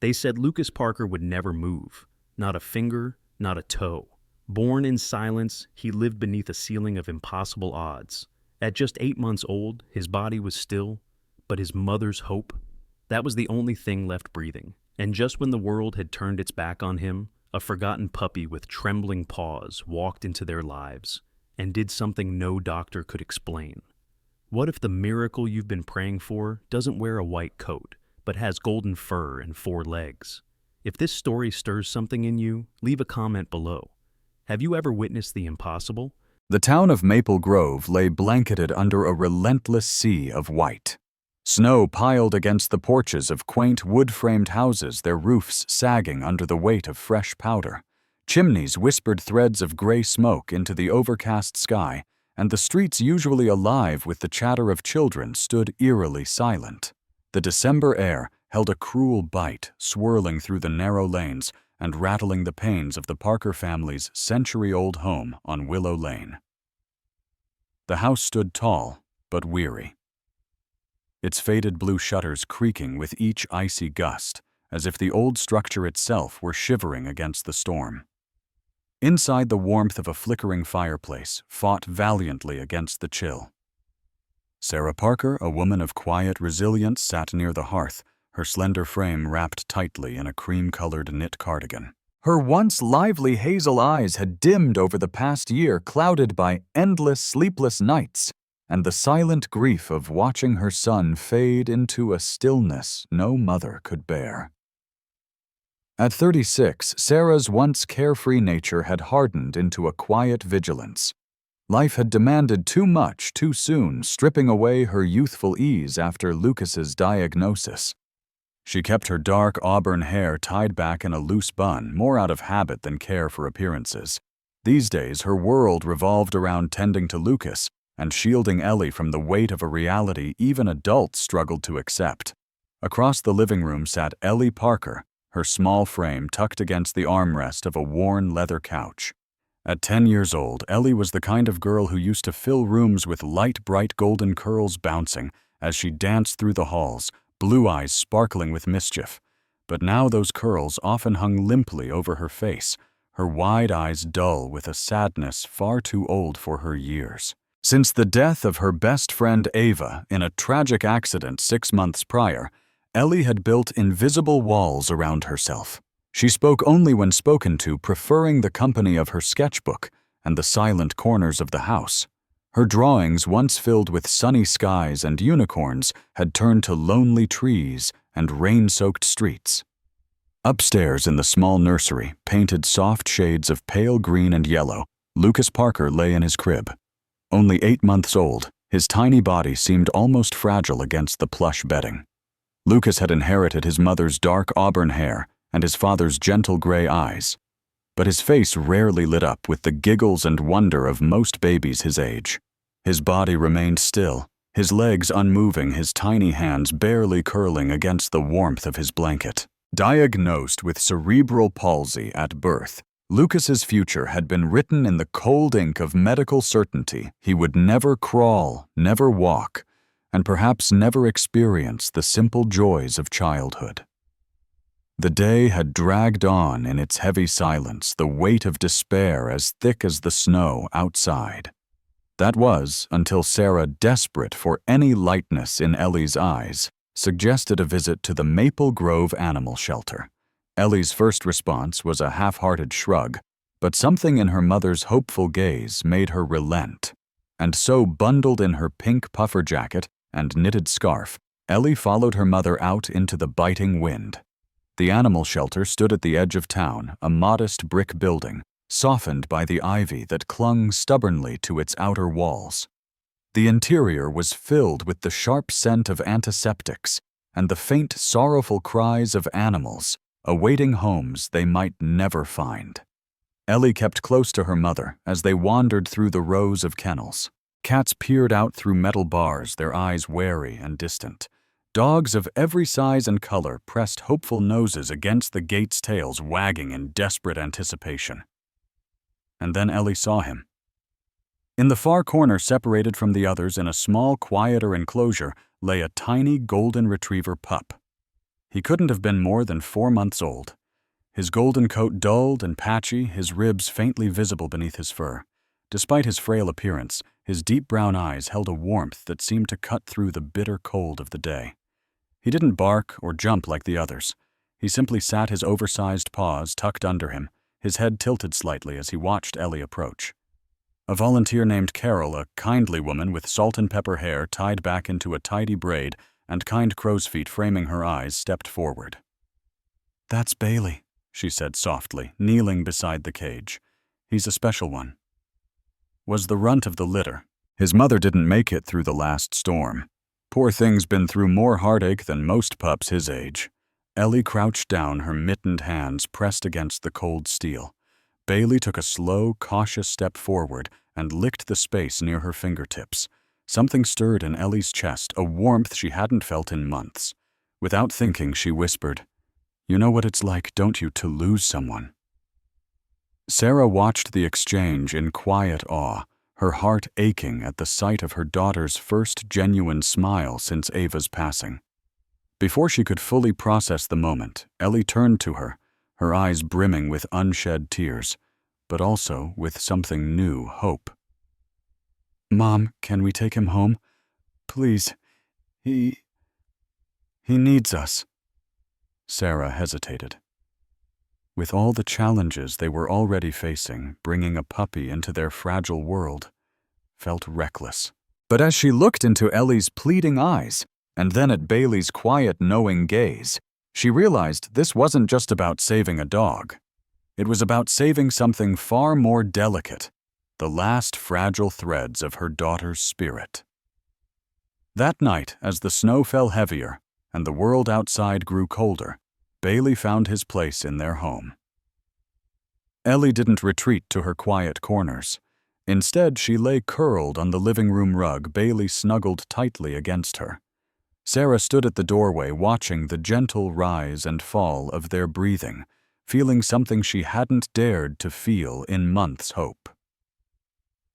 They said Lucas Parker would never move, not a finger, not a toe. Born in silence, he lived beneath a ceiling of impossible odds. At just 8 months old, his body was still, but his mother's hope, that was the only thing left breathing. And just when the world had turned its back on him, a forgotten puppy with trembling paws walked into their lives and did something no doctor could explain. What if the miracle you've been praying for doesn't wear a white coat, but has golden fur and 4 legs? If this story stirs something in you, leave a comment below. Have you ever witnessed the impossible? The town of Maple Grove lay blanketed under a relentless sea of white. Snow piled against the porches of quaint wood-framed houses, their roofs sagging under the weight of fresh powder. Chimneys whispered threads of gray smoke into the overcast sky, and the streets usually alive with the chatter of children stood eerily silent. The December air held a cruel bite, swirling through the narrow lanes and rattling the panes of the Parker family's century-old home on Willow Lane. The house stood tall, but weary, its faded blue shutters creaking with each icy gust, as if the old structure itself were shivering against the storm. Inside, the warmth of a flickering fireplace fought valiantly against the chill. Sarah Parker, a woman of quiet resilience, sat near the hearth, her slender frame wrapped tightly in a cream-colored knit cardigan. Her once lively hazel eyes had dimmed over the past year, clouded by endless sleepless nights and the silent grief of watching her son fade into a stillness no mother could bear. At 36, Sarah's once carefree nature had hardened into a quiet vigilance. Life had demanded too much too soon, stripping away her youthful ease after Lucas's diagnosis. She kept her dark auburn hair tied back in a loose bun, more out of habit than care for appearances. These days, her world revolved around tending to Lucas and shielding Ellie from the weight of a reality even adults struggled to accept. Across the living room sat Ellie Parker, her small frame tucked against the armrest of a worn leather couch. At 10 years old, Ellie was the kind of girl who used to fill rooms with light, bright golden curls bouncing as she danced through the halls, blue eyes sparkling with mischief. But now those curls often hung limply over her face, her wide eyes dull with a sadness far too old for her years. Since the death of her best friend Ava in a tragic accident 6 months prior, Ellie had built invisible walls around herself. She spoke only when spoken to, preferring the company of her sketchbook and the silent corners of the house. Her drawings, once filled with sunny skies and unicorns, had turned to lonely trees and rain-soaked streets. Upstairs in the small nursery, painted soft shades of pale green and yellow, Lucas Parker lay in his crib. Only 8 months old, his tiny body seemed almost fragile against the plush bedding. Lucas had inherited his mother's dark auburn hair and his father's gentle gray eyes, but his face rarely lit up with the giggles and wonder of most babies his age. His body remained still, his legs unmoving, his tiny hands barely curling against the warmth of his blanket. Diagnosed with cerebral palsy at birth, Lucas's future had been written in the cold ink of medical certainty. He would never crawl, never walk, and perhaps never experience the simple joys of childhood. The day had dragged on in its heavy silence, the weight of despair as thick as the snow outside. That was until Sarah, desperate for any lightness in Ellie's eyes, suggested a visit to the Maple Grove Animal Shelter. Ellie's first response was a half-hearted shrug, but something in her mother's hopeful gaze made her relent. And so, bundled in her pink puffer jacket and knitted scarf, Ellie followed her mother out into the biting wind. The animal shelter stood at the edge of town, a modest brick building, softened by the ivy that clung stubbornly to its outer walls. The interior was filled with the sharp scent of antiseptics and the faint, sorrowful cries of animals awaiting homes they might never find. Ellie kept close to her mother as they wandered through the rows of kennels. Cats peered out through metal bars, their eyes wary and distant. Dogs of every size and color pressed hopeful noses against the gate's tails, wagging in desperate anticipation. And then Ellie saw him. In the far corner, separated from the others in a small, quieter enclosure, lay a tiny golden retriever pup. He couldn't have been more than 4 months old. His golden coat dulled and patchy, his ribs faintly visible beneath his fur. Despite his frail appearance, his deep brown eyes held a warmth that seemed to cut through the bitter cold of the day. He didn't bark or jump like the others. He simply sat, his oversized paws tucked under him, his head tilted slightly as he watched Ellie approach. A volunteer named Carol, a kindly woman with salt and pepper hair tied back into a tidy braid and kind crow's feet framing her eyes, stepped forward. "That's Bailey," she said softly, kneeling beside the cage. "He's a special one." Was the runt of the litter. His mother didn't make it through the last storm. Poor thing's been through more heartache than most pups his age. Ellie crouched down, her mittened hands pressed against the cold steel. Bailey took a slow, cautious step forward and licked the space near her fingertips. Something stirred in Ellie's chest, a warmth she hadn't felt in months. Without thinking, she whispered, "You know what it's like, don't you, to lose someone?" Sarah watched the exchange in quiet awe, her heart aching at the sight of her daughter's first genuine smile since Ava's passing. Before she could fully process the moment, Ellie turned to her, her eyes brimming with unshed tears, but also with something new, hope. "Mom, can we take him home? Please, he needs us." Sarah hesitated. With all the challenges they were already facing, bringing a puppy into their fragile world felt reckless. But as she looked into Ellie's pleading eyes, and then at Bailey's quiet, knowing gaze, she realized this wasn't just about saving a dog. It was about saving something far more delicate, the last fragile threads of her daughter's spirit. That night, as the snow fell heavier and the world outside grew colder, Bailey found his place in their home. Ellie didn't retreat to her quiet corners. Instead, she lay curled on the living room rug, Bailey snuggled tightly against her. Sarah stood at the doorway, watching the gentle rise and fall of their breathing, feeling something she hadn't dared to feel in months' hope.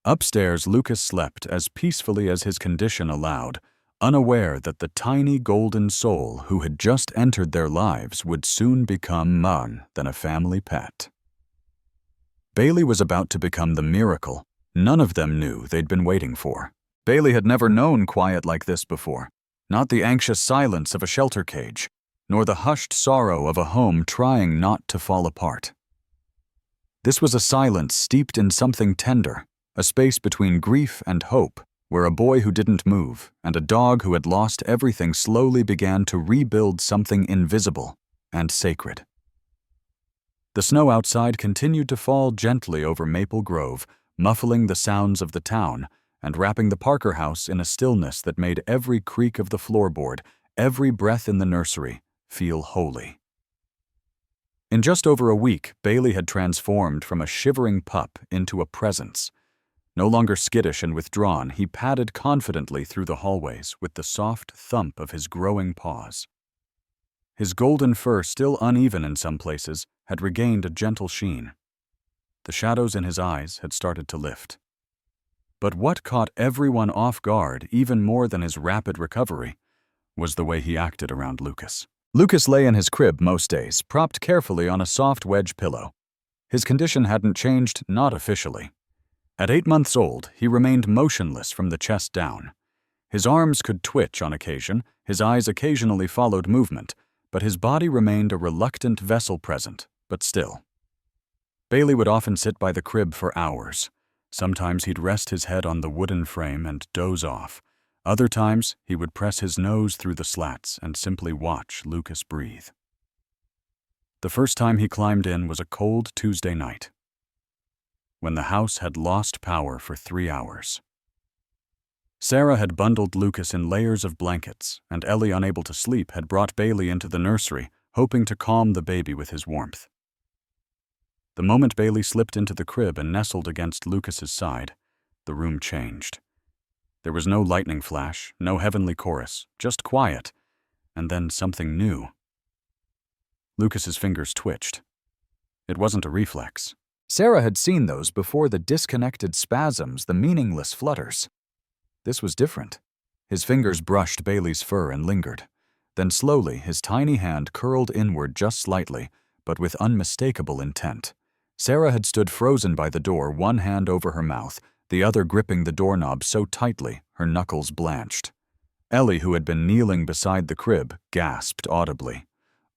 Upstairs, Lucas slept as peacefully as his condition allowed, unaware that the tiny golden soul who had just entered their lives would soon become more than a family pet. Bailey was about to become the miracle none of them knew they'd been waiting for. Bailey had never known quiet like this before, not the anxious silence of a shelter cage, nor the hushed sorrow of a home trying not to fall apart. This was a silence steeped in something tender, a space between grief and hope, where a boy who didn't move and a dog who had lost everything slowly began to rebuild something invisible and sacred. The snow outside continued to fall gently over Maple Grove, muffling the sounds of the town and wrapping the Parker house in a stillness that made every creak of the floorboard, every breath in the nursery, feel holy. In just over a week, Bailey had transformed from a shivering pup into a presence. No longer skittish and withdrawn, he padded confidently through the hallways with the soft thump of his growing paws. His golden fur, still uneven in some places, had regained a gentle sheen. The shadows in his eyes had started to lift. But what caught everyone off guard, even more than his rapid recovery, was the way he acted around Lucas. Lucas lay in his crib most days, propped carefully on a soft wedge pillow. His condition hadn't changed, not officially. At 8 months old, he remained motionless from the chest down. His arms could twitch on occasion, his eyes occasionally followed movement, but his body remained a reluctant vessel present, but still. Bailey would often sit by the crib for hours. Sometimes he'd rest his head on the wooden frame and doze off. Other times, he would press his nose through the slats and simply watch Lucas breathe. The first time he climbed in was a cold Tuesday night, when the house had lost power for 3 hours. Sarah had bundled Lucas in layers of blankets, and Ellie, unable to sleep, had brought Bailey into the nursery, hoping to calm the baby with his warmth. The moment Bailey slipped into the crib and nestled against Lucas's side, the room changed. There was no lightning flash, no heavenly chorus, just quiet, and then something new. Lucas's fingers twitched. It wasn't a reflex. Sarah had seen those before, the disconnected spasms, the meaningless flutters. This was different. His fingers brushed Bailey's fur and lingered. Then slowly, his tiny hand curled inward just slightly, but with unmistakable intent. Sarah had stood frozen by the door, one hand over her mouth, the other gripping the doorknob so tightly her knuckles blanched. Ellie, who had been kneeling beside the crib, gasped audibly.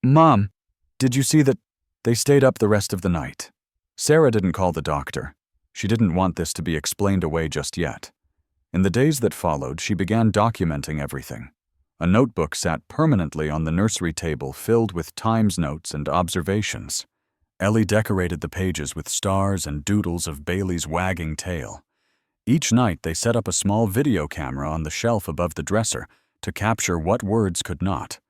"Mom, did you see that they stayed up the rest of the night?" Sarah didn't call the doctor. She didn't want this to be explained away just yet. In the days that followed, she began documenting everything. A notebook sat permanently on the nursery table filled with Times notes and observations. Ellie decorated the pages with stars and doodles of Bailey's wagging tail. Each night they set up a small video camera on the shelf above the dresser to capture what words could not.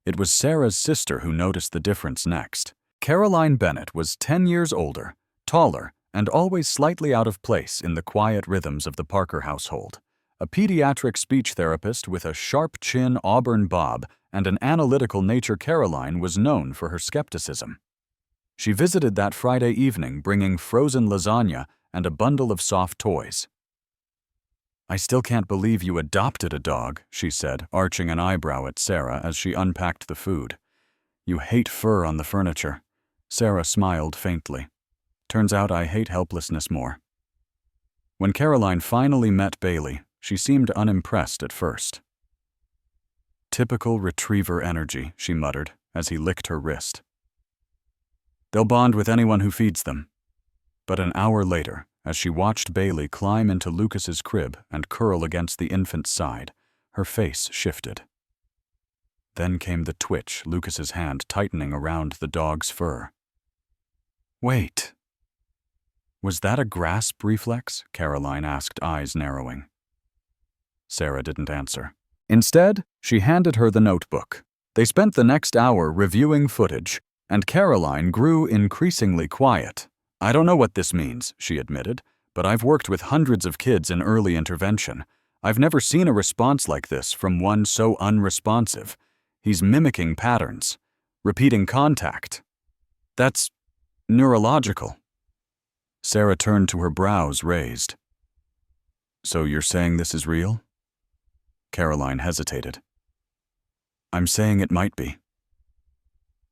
It was Sarah's sister who noticed the difference next. Caroline Bennett was 10 years older, taller, and always slightly out of place in the quiet rhythms of the Parker household. A pediatric speech therapist with a sharp chin auburn bob and an analytical nature, Caroline was known for her skepticism. She visited that Friday evening bringing frozen lasagna and a bundle of soft toys. "I still can't believe you adopted a dog," she said, arching an eyebrow at Sarah as she unpacked the food. "You hate fur on the furniture." Sarah smiled faintly. "Turns out I hate helplessness more." When Caroline finally met Bailey, she seemed unimpressed at first. "Typical retriever energy," she muttered as he licked her wrist. "They'll bond with anyone who feeds them." But an hour later, as she watched Bailey climb into Lucas's crib and curl against the infant's side, her face shifted. Then came the twitch, Lucas's hand tightening around the dog's fur. "Wait. Was that a grasp reflex?" Caroline asked, eyes narrowing. Sarah didn't answer. Instead, she handed her the notebook. They spent the next hour reviewing footage, and Caroline grew increasingly quiet. "I don't know what this means," she admitted, "but I've worked with hundreds of kids in early intervention. I've never seen a response like this from one so unresponsive. He's mimicking patterns, repeating contact. That's neurological." Sarah turned to her brows raised. "So you're saying this is real?" Caroline hesitated. "I'm saying it might be.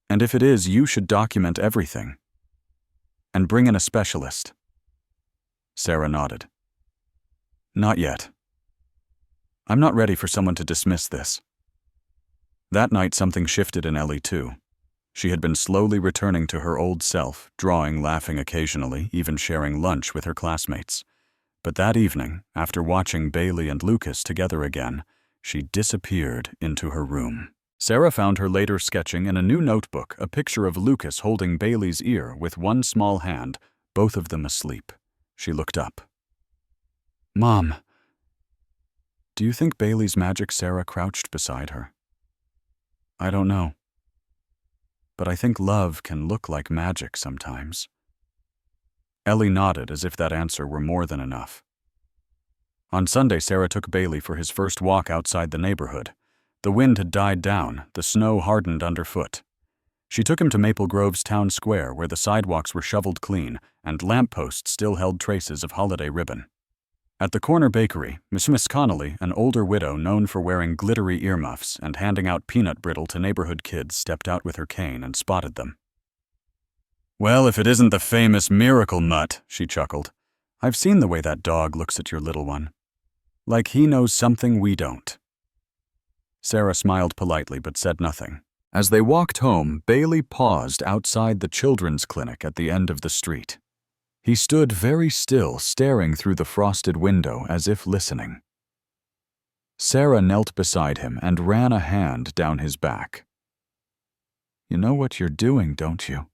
And if it is, you should document everything. And bring in a specialist." Sarah nodded. "Not yet. I'm not ready for someone to dismiss this." That night something shifted in Ellie too. She had been slowly returning to her old self, drawing, laughing occasionally, even sharing lunch with her classmates. But that evening, after watching Bailey and Lucas together again, she disappeared into her room. Sarah found her later sketching in a new notebook a picture of Lucas holding Bailey's ear with one small hand, both of them asleep. She looked up. "Mom, do you think Bailey's magic?" Sarah crouched beside her. "I don't know. But I think love can look like magic sometimes." Ellie nodded as if that answer were more than enough. On Sunday, Sarah took Bailey for his first walk outside the neighborhood. The wind had died down, the snow hardened underfoot. She took him to Maple Grove's town square, where the sidewalks were shoveled clean and lampposts still held traces of holiday ribbon. At the corner bakery, Miss Connolly, an older widow known for wearing glittery earmuffs and handing out peanut brittle to neighborhood kids, stepped out with her cane and spotted them. "Well, if it isn't the famous Miracle Mutt," she chuckled. "I've seen the way that dog looks at your little one. Like he knows something we don't." Sarah smiled politely but said nothing. As they walked home, Bailey paused outside the children's clinic at the end of the street. He stood very still, staring through the frosted window as if listening. Sarah knelt beside him and ran a hand down his back. "You know what you're doing, don't you?"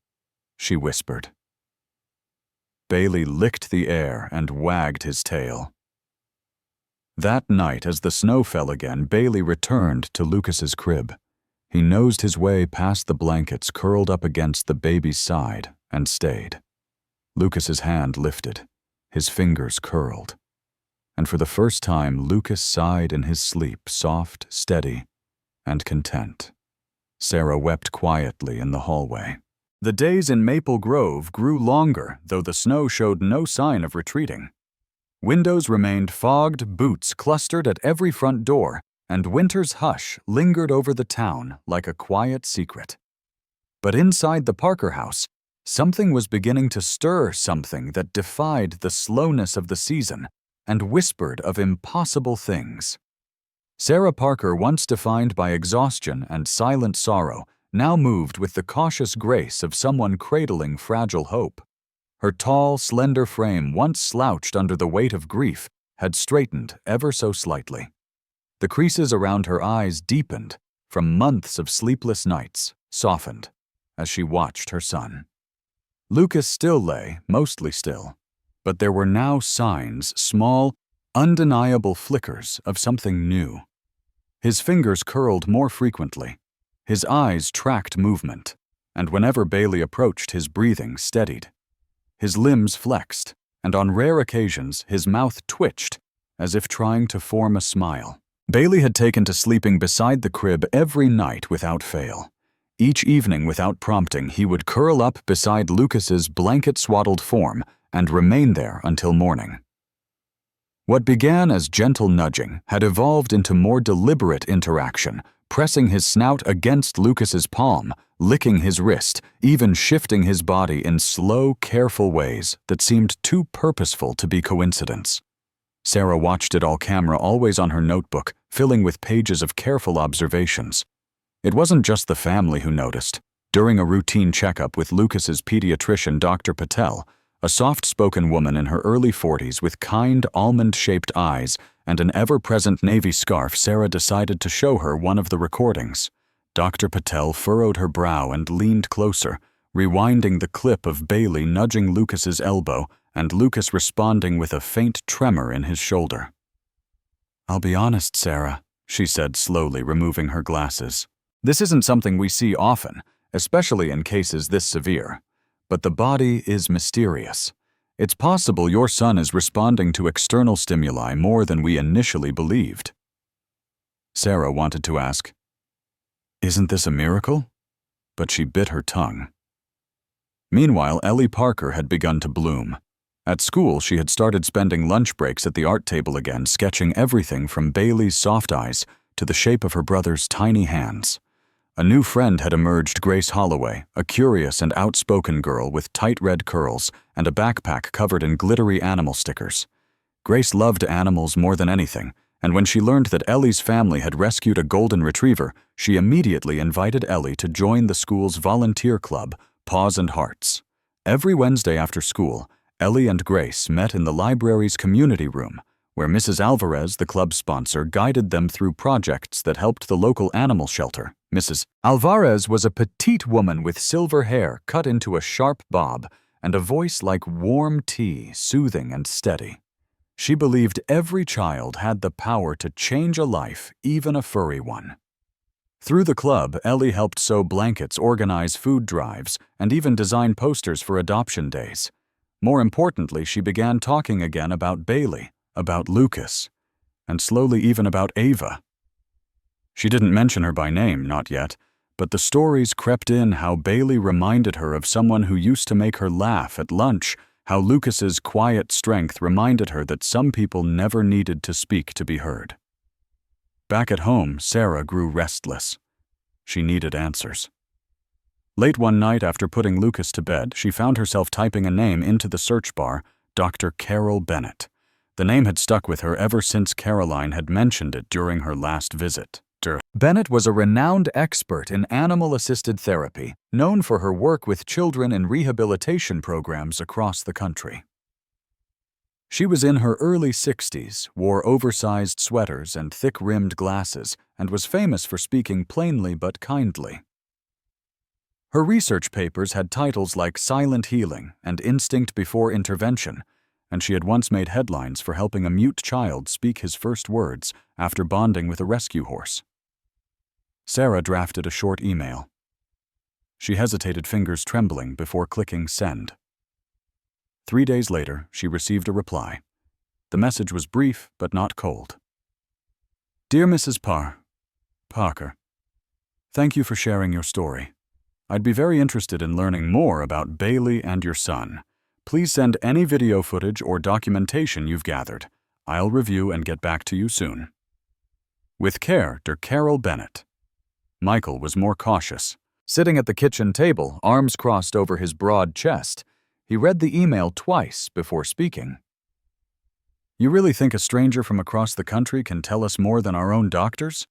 she whispered. Bailey licked the air and wagged his tail. That night, as the snow fell again, Bailey returned to Lucas's crib. He nosed his way past the blankets curled up against the baby's side and stayed. Lucas's hand lifted, his fingers curled. And for the first time, Lucas sighed in his sleep, soft, steady, and content. Sarah wept quietly in the hallway. The days in Maple Grove grew longer, though the snow showed no sign of retreating. Windows remained fogged, boots clustered at every front door, and winter's hush lingered over the town like a quiet secret. But inside the Parker house, something was beginning to stir, something that defied the slowness of the season and whispered of impossible things. Sarah Parker, once defined by exhaustion and silent sorrow, now moved with the cautious grace of someone cradling fragile hope. Her tall, slender frame, once slouched under the weight of grief, had straightened ever so slightly. The creases around her eyes deepened from months of sleepless nights, softened as she watched her son. Lucas still lay, mostly still, but there were now signs, small, undeniable flickers of something new. His fingers curled more frequently. His eyes tracked movement, and whenever Bailey approached, his breathing steadied. His limbs flexed, and on rare occasions his mouth twitched, as if trying to form a smile. Bailey had taken to sleeping beside the crib every night without fail. Each evening, without prompting, he would curl up beside Lucas's blanket-swaddled form and remain there until morning. What began as gentle nudging had evolved into more deliberate interaction, pressing his snout against Lucas's palm, licking his wrist, even shifting his body in slow, careful ways that seemed too purposeful to be coincidence. Sarah watched it all, camera always on her notebook, filling with pages of careful observations. It wasn't just the family who noticed. During a routine checkup with Lucas's pediatrician, Dr. Patel, a soft-spoken woman in her early 40s with kind, almond-shaped eyes and an ever-present navy scarf, Sarah decided to show her one of the recordings. Dr. Patel furrowed her brow and leaned closer, rewinding the clip of Bailey nudging Lucas's elbow and Lucas responding with a faint tremor in his shoulder. "I'll be honest, Sarah," she said slowly, removing her glasses. "This isn't something we see often, especially in cases this severe. But the body is mysterious. It's possible your son is responding to external stimuli more than we initially believed." Sarah wanted to ask, "Isn't this a miracle?" But she bit her tongue. Meanwhile, Ellie Parker had begun to bloom. At school, she had started spending lunch breaks at the art table again, sketching everything from Bailey's soft eyes to the shape of her brother's tiny hands. A new friend had emerged, Grace Holloway, a curious and outspoken girl with tight red curls and a backpack covered in glittery animal stickers. Grace loved animals more than anything, and when she learned that Ellie's family had rescued a golden retriever, she immediately invited Ellie to join the school's volunteer club, Paws and Hearts. Every Wednesday after school, Ellie and Grace met in the library's community room, where Mrs. Alvarez, the club sponsor, guided them through projects that helped the local animal shelter. Mrs. Alvarez was a petite woman with silver hair cut into a sharp bob and a voice like warm tea, soothing and steady. She believed every child had the power to change a life, even a furry one. Through the club, Ellie helped sew blankets, organize food drives, and even design posters for adoption days. More importantly, she began talking again about Bailey, about Lucas, and slowly even about Ava. She didn't mention her by name, not yet, but the stories crept in, how Bailey reminded her of someone who used to make her laugh at lunch, how Lucas's quiet strength reminded her that some people never needed to speak to be heard. Back at home, Sarah grew restless. She needed answers. Late one night, after putting Lucas to bed, she found herself typing a name into the search bar, Dr. Carol Bennett. The name had stuck with her ever since Caroline had mentioned it during her last visit. Bennett was a renowned expert in animal-assisted therapy, known for her work with children in rehabilitation programs across the country. She was in her early 60s, wore oversized sweaters and thick-rimmed glasses, and was famous for speaking plainly but kindly. Her research papers had titles like Silent Healing and Instinct Before Intervention, and she had once made headlines for helping a mute child speak his first words after bonding with a rescue horse. Sarah drafted a short email. She hesitated, fingers trembling, before clicking send. 3 days later, she received a reply. The message was brief but not cold. Dear Mrs. Parker, thank you for sharing your story. I'd be very interested in learning more about Bailey and your son. Please send any video footage or documentation you've gathered. I'll review and get back to you soon. With care, Carol Bennett. Michael was more cautious. Sitting at the kitchen table, arms crossed over his broad chest, he read the email twice before speaking. You really think a stranger from across the country can tell us more than our own doctors?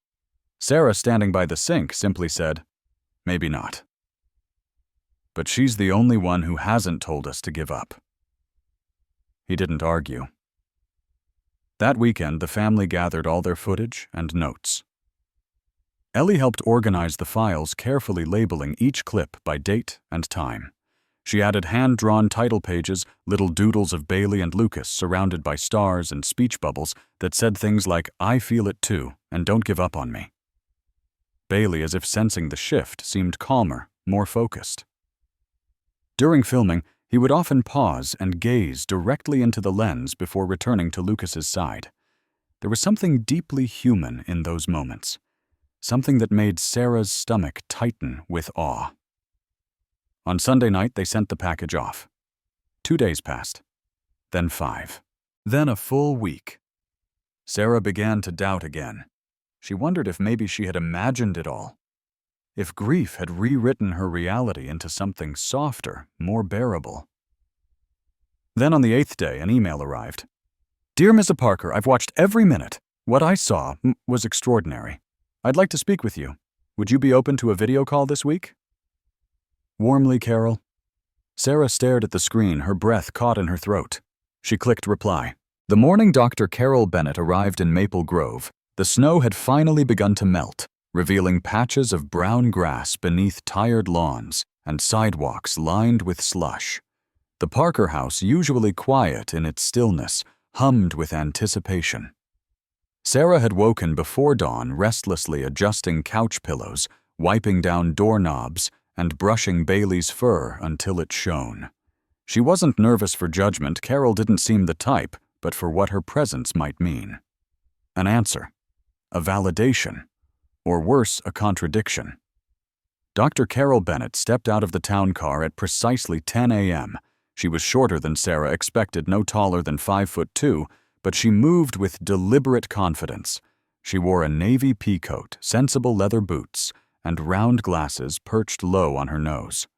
Sarah, standing by the sink, simply said, Maybe not. But she's the only one who hasn't told us to give up. He didn't argue. That weekend, the family gathered all their footage and notes. Ellie helped organize the files, carefully labeling each clip by date and time. She added hand-drawn title pages, little doodles of Bailey and Lucas surrounded by stars and speech bubbles that said things like, I feel it too, and don't give up on me. Bailey, as if sensing the shift, seemed calmer, more focused. During filming, he would often pause and gaze directly into the lens before returning to Lucas's side. There was something deeply human in those moments, something that made Sarah's stomach tighten with awe. On Sunday night, they sent the package off. 2 days passed, then 5, then a full week. Sarah began to doubt again. She wondered if maybe she had imagined it all, if grief had rewritten her reality into something softer, more bearable. Then on the 8th day, an email arrived. Dear Mrs. Parker, I've watched every minute. What I saw was extraordinary. I'd like to speak with you. Would you be open to a video call this week? Warmly, Carol. Sarah stared at the screen, her breath caught in her throat. She clicked reply. The morning Dr. Carol Bennett arrived in Maple Grove, the snow had finally begun to melt, revealing patches of brown grass beneath tired lawns and sidewalks lined with slush. The Parker house, usually quiet in its stillness, hummed with anticipation. Sarah had woken before dawn, restlessly adjusting couch pillows, wiping down doorknobs, and brushing Bailey's fur until it shone. She wasn't nervous for judgment. Carol didn't seem the type, but for what her presence might mean. An answer, a validation, or worse, a contradiction. Dr. Carol Bennett stepped out of the town car at precisely 10 a.m. She was shorter than Sarah expected, no taller than 5'2", but she moved with deliberate confidence. She wore a navy pea coat, sensible leather boots, and round glasses perched low on her nose.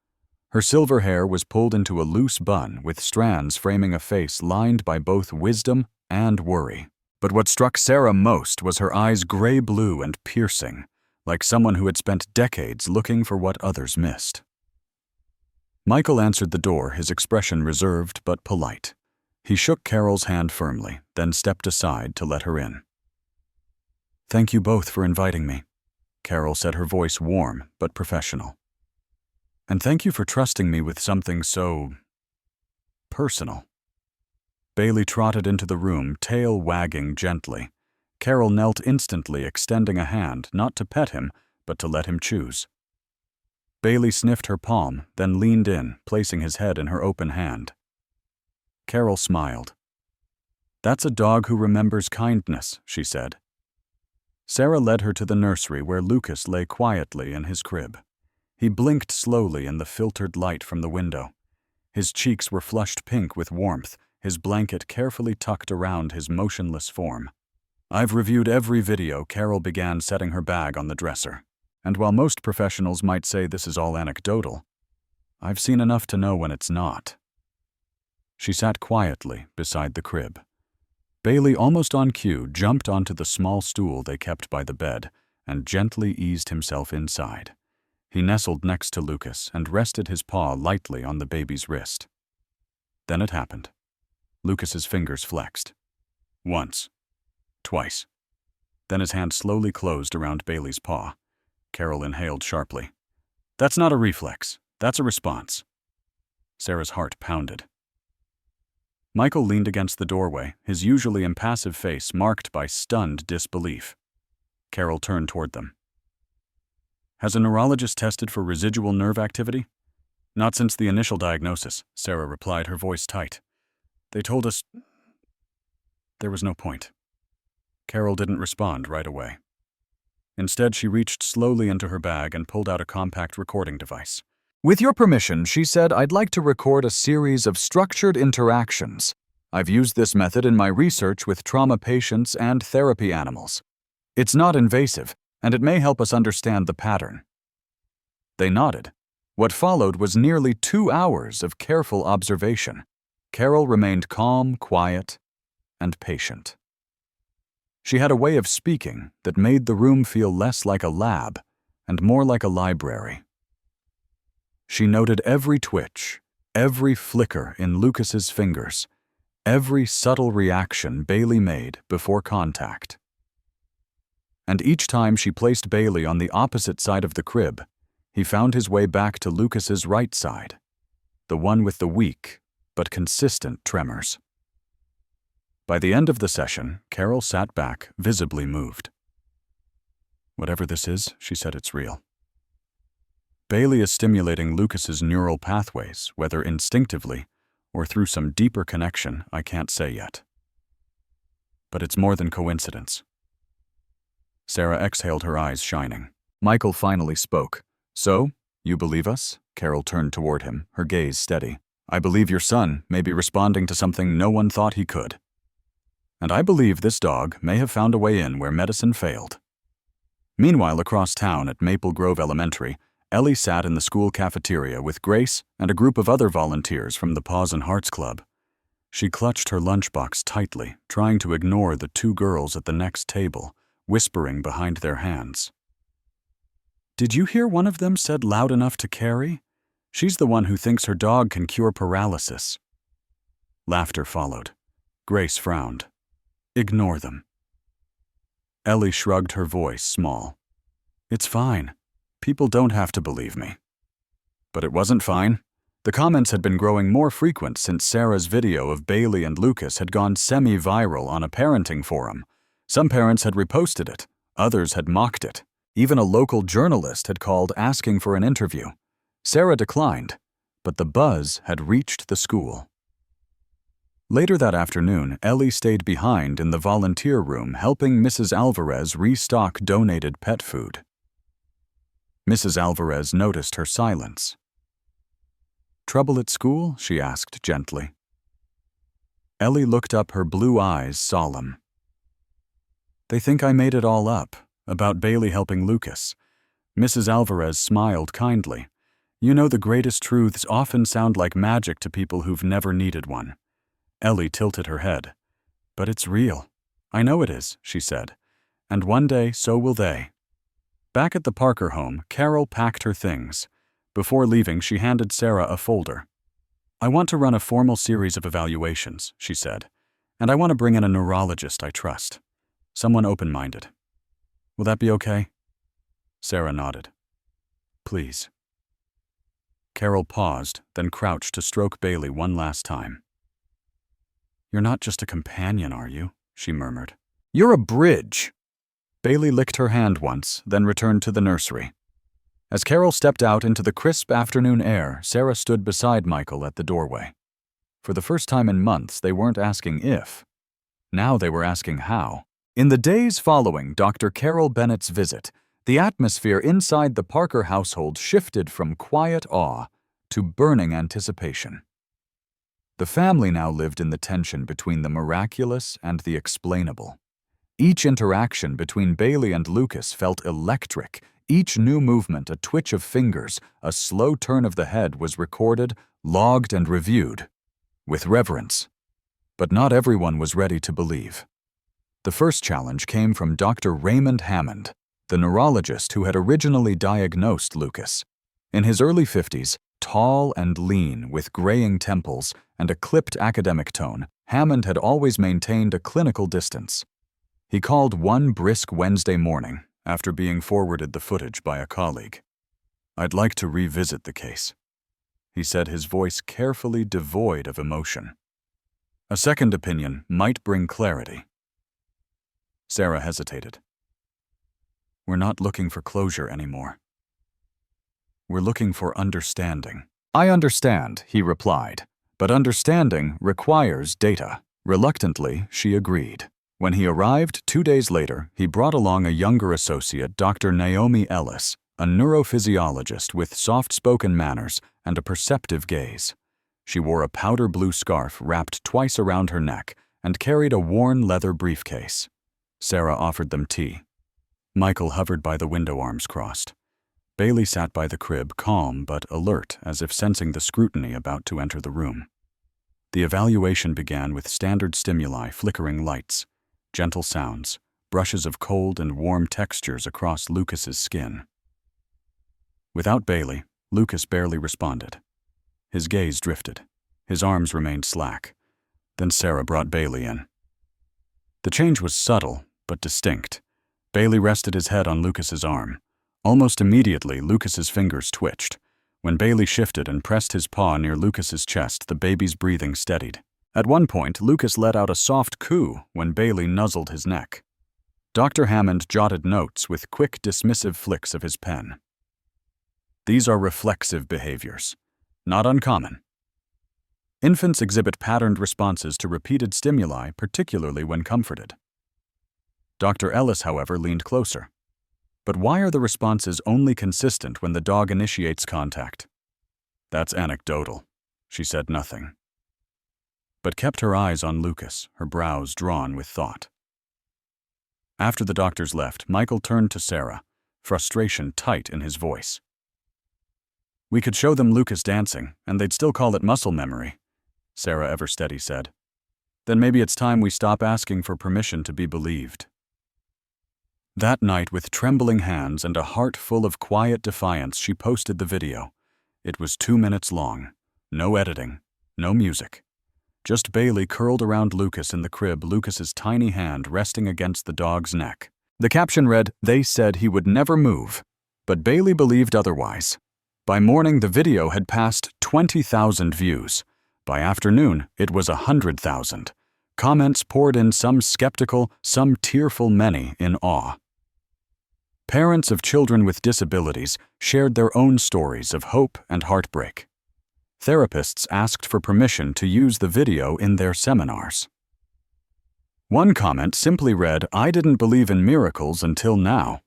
Her silver hair was pulled into a loose bun with strands framing a face lined by both wisdom and worry. But what struck Sarah most was her eyes gray-blue and piercing, like someone who had spent decades looking for what others missed. Michael answered the door, his expression reserved but polite. He shook Carol's hand firmly, then stepped aside to let her in. Thank you both for inviting me, Carol said, her voice warm but professional. And thank you for trusting me with something so personal. Bailey trotted into the room, tail wagging gently. Carol knelt instantly, extending a hand, not to pet him, but to let him choose. Bailey sniffed her palm, then leaned in, placing his head in her open hand. Carol smiled. That's a dog who remembers kindness, she said. Sarah led her to the nursery where Lucas lay quietly in his crib. He blinked slowly in the filtered light from the window. His cheeks were flushed pink with warmth, his blanket carefully tucked around his motionless form. I've reviewed every video. Carol began, setting her bag on the dresser. And while most professionals might say this is all anecdotal, I've seen enough to know when it's not. She sat quietly beside the crib. Bailey, almost on cue, jumped onto the small stool they kept by the bed and gently eased himself inside. He nestled next to Lucas and rested his paw lightly on the baby's wrist. Then it happened. Lucas's fingers flexed. Once. Twice. Then his hand slowly closed around Bailey's paw. Carol inhaled sharply. That's not a reflex. That's a response. Sarah's heart pounded. Michael leaned against the doorway, his usually impassive face marked by stunned disbelief. Carol turned toward them. Has a neurologist tested for residual nerve activity? Not since the initial diagnosis, Sarah replied, her voice tight. They told us there was no point. Carol didn't respond right away. Instead, she reached slowly into her bag and pulled out a compact recording device. With your permission, she said, I'd like to record a series of structured interactions. I've used this method in my research with trauma patients and therapy animals. It's not invasive, and it may help us understand the pattern." They nodded. What followed was nearly 2 hours of careful observation. Carol remained calm, quiet, and patient. She had a way of speaking that made the room feel less like a lab and more like a library. She noted every twitch, every flicker in Lucas's fingers, every subtle reaction Bailey made before contact. And each time she placed Bailey on the opposite side of the crib, he found his way back to Lucas's right side, the one with the weak but consistent tremors. By the end of the session, Carol sat back, visibly moved. "Whatever this is," she said, "it's real. Bailey is stimulating Lucas's neural pathways, whether instinctively or through some deeper connection I can't say yet. But it's more than coincidence." Sarah exhaled, her eyes shining. Michael finally spoke. "So, you believe us?" Carol turned toward him, her gaze steady. "I believe your son may be responding to something no one thought he could. And I believe this dog may have found a way in where medicine failed." Meanwhile, across town at Maple Grove Elementary, Ellie sat in the school cafeteria with Grace and a group of other volunteers from the Paws and Hearts Club. She clutched her lunchbox tightly, trying to ignore the 2 girls at the next table, whispering behind their hands. "Did you hear one of them said loud enough to Carrie? She's the one who thinks her dog can cure paralysis." Laughter followed. Grace frowned. "Ignore them." Ellie shrugged, her voice small. "It's fine. People don't have to believe me." But it wasn't fine. The comments had been growing more frequent since Sarah's video of Bailey and Lucas had gone semi-viral on a parenting forum. Some parents had reposted it, others had mocked it. Even a local journalist had called asking for an interview. Sarah declined, but the buzz had reached the school. Later that afternoon, Ellie stayed behind in the volunteer room helping Mrs. Alvarez restock donated pet food. Mrs. Alvarez noticed her silence. "Trouble at school?" she asked gently. Ellie looked up, her blue eyes solemn. "They think I made it all up, about Bailey helping Lucas." Mrs. Alvarez smiled kindly. "You know, the greatest truths often sound like magic to people who've never needed one." Ellie tilted her head. "But it's real." "I know it is," she said. "And one day, so will they." Back at the Parker home, Carol packed her things. Before leaving, she handed Sarah a folder. "I want to run a formal series of evaluations," she said. "And I want to bring in a neurologist I trust. Someone open-minded. Will that be okay?" Sarah nodded. "Please." Carol paused, then crouched to stroke Bailey one last time. "You're not just a companion, are you?" she murmured. "You're a bridge." Bailey licked her hand once, then returned to the nursery. As Carol stepped out into the crisp afternoon air, Sarah stood beside Michael at the doorway. For the first time in months, they weren't asking if. Now they were asking how. In the days following Dr. Carol Bennett's visit, the atmosphere inside the Parker household shifted from quiet awe to burning anticipation. The family now lived in the tension between the miraculous and the explainable. Each interaction between Bailey and Lucas felt electric. Each new movement, a twitch of fingers, a slow turn of the head was recorded, logged, and reviewed with reverence. But not everyone was ready to believe. The first challenge came from Dr. Raymond Hammond, the neurologist who had originally diagnosed Lucas. In his early 50s, tall and lean, with graying temples and a clipped academic tone, Hammond had always maintained a clinical distance. He called one brisk Wednesday morning, after being forwarded the footage by a colleague. "I'd like to revisit the case," he said, his voice carefully devoid of emotion. "A second opinion might bring clarity." Sarah hesitated. "We're not looking for closure anymore. We're looking for understanding." "I understand," he replied, "but understanding requires data." Reluctantly, she agreed. When he arrived 2 days later, he brought along a younger associate, Dr. Naomi Ellis, a neurophysiologist with soft-spoken manners and a perceptive gaze. She wore a powder blue scarf wrapped twice around her neck and carried a worn leather briefcase. Sarah offered them tea. Michael hovered by the window, arms crossed. Bailey sat by the crib, calm but alert, as if sensing the scrutiny about to enter the room. The evaluation began with standard stimuli, flickering lights, gentle sounds, brushes of cold and warm textures across Lucas's skin. Without Bailey, Lucas barely responded. His gaze drifted. His arms remained slack. Then Sarah brought Bailey in. The change was subtle, but distinct. Bailey rested his head on Lucas's arm. Almost immediately, Lucas's fingers twitched. When Bailey shifted and pressed his paw near Lucas's chest, the baby's breathing steadied. At one point, Lucas let out a soft coo when Bailey nuzzled his neck. Dr. Hammond jotted notes with quick, dismissive flicks of his pen. These are reflexive behaviors. Not uncommon. Infants exhibit patterned responses to repeated stimuli, particularly when comforted. Dr. Ellis, however, leaned closer. But why are the responses only consistent when the dog initiates contact? That's anecdotal. She said nothing, but kept her eyes on Lucas, her brows drawn with thought. After the doctors left, Michael turned to Sarah, frustration tight in his voice. We could show them Lucas dancing, and they'd still call it muscle memory, Sarah Eversteady said. Then maybe it's time we stop asking for permission to be believed. That night, with trembling hands and a heart full of quiet defiance, she posted the video. It was 2 minutes long. No editing, no music. Just Bailey curled around Lucas in the crib, Lucas's tiny hand resting against the dog's neck. The caption read, "They said he would never move," but Bailey believed otherwise. By morning, the video had passed 20,000 views. By afternoon, it was 100,000. Comments poured in, some skeptical, some tearful, many in awe. Parents of children with disabilities shared their own stories of hope and heartbreak. Therapists asked for permission to use the video in their seminars. One comment simply read, "I didn't believe in miracles until now."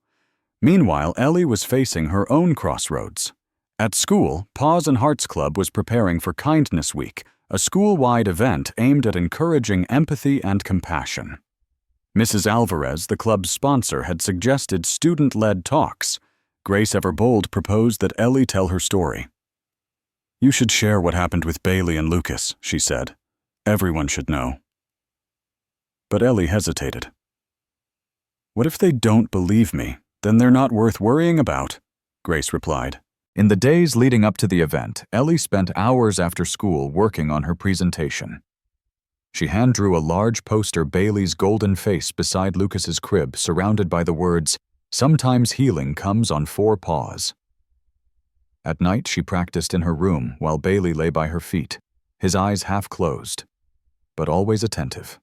Meanwhile, Ellie was facing her own crossroads. At school, Paws and Hearts Club was preparing for Kindness Week, a school-wide event aimed at encouraging empathy and compassion. Mrs. Alvarez, the club's sponsor, had suggested student-led talks. Grace Everbold proposed that Ellie tell her story. "You should share what happened with Bailey and Lucas," she said. "Everyone should know." But Ellie hesitated. "What if they don't believe me? Then they're not worth worrying about," Grace replied. In the days leading up to the event, Ellie spent hours after school working on her presentation. She hand-drew a large poster, Bailey's golden face, beside Lucas's crib, surrounded by the words, "Sometimes healing comes on 4 paws." At night, she practiced in her room while Bailey lay by her feet, his eyes half closed, but always attentive.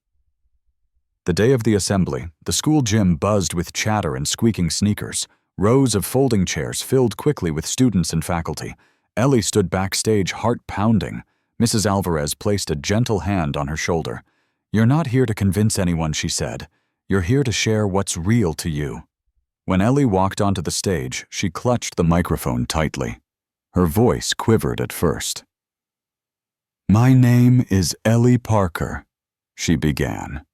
The day of the assembly, the school gym buzzed with chatter and squeaking sneakers. Rows of folding chairs filled quickly with students and faculty. Ellie stood backstage, heart pounding. Mrs. Alvarez placed a gentle hand on her shoulder. "You're not here to convince anyone," she said. "You're here to share what's real to you." When Ellie walked onto the stage, she clutched the microphone tightly. Her voice quivered at first. "My name is Ellie Parker," she began.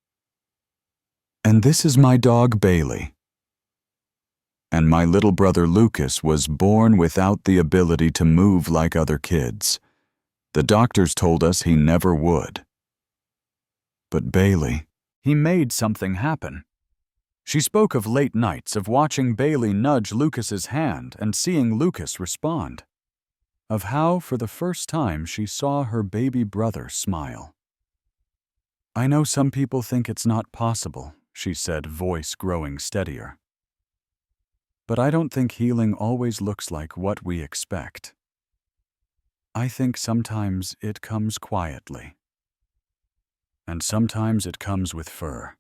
"And this is my dog Bailey. And my little brother Lucas was born without the ability to move like other kids. The doctors told us he never would. But Bailey, he made something happen." She spoke of late nights, of watching Bailey nudge Lucas's hand and seeing Lucas respond. Of how, for the first time, she saw her baby brother smile. "I know some people think it's not possible," she said, voice growing steadier. "But I don't think healing always looks like what we expect. I think sometimes it comes quietly. And sometimes it comes with fur."